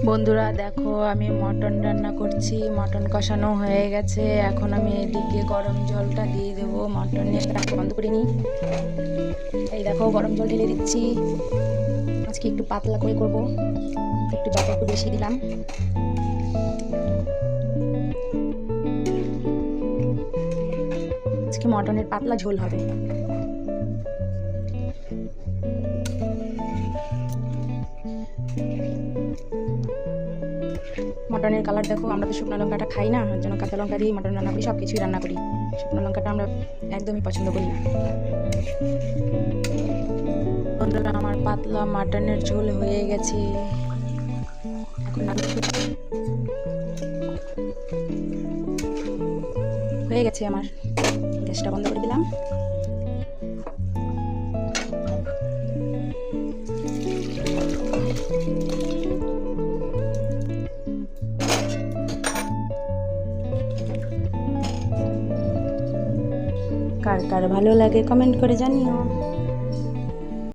বন্ধুরা দেখো, আমি মটন রান্না করছি। মটন কষানো হয়ে গেছে। এখন আমি এদিকে গরম জলটা দিয়ে দেবো। মটনের রান্না বন্ধ করিনি। এই দেখো, গরম জল ঢেলে দিচ্ছি। আজকে একটু পাতলা করে করবো, একটু জল একটু বেশি দিলাম। আজকে মটনের পাতলা ঝোল হবে। মটনের কালার দেখো, আমরা তো শুকনো লঙ্কাটা খাই না, ওর জন্য কাঁচা লঙ্কা দিয়ে মটন রান্না করি, সব কিছুই রান্না করি। শুকনো লঙ্কাটা আমরা একদমই পছন্দ করি না। বন্ধুরা, আমার পাতলা মাটনের ঝোল হয়ে গেছে। এখন হয়ে গেছে আমার। গ্যাসটা বন্ধ করে দিলাম। কার কার ভালো লাগে কমেন্ট করে জানিও।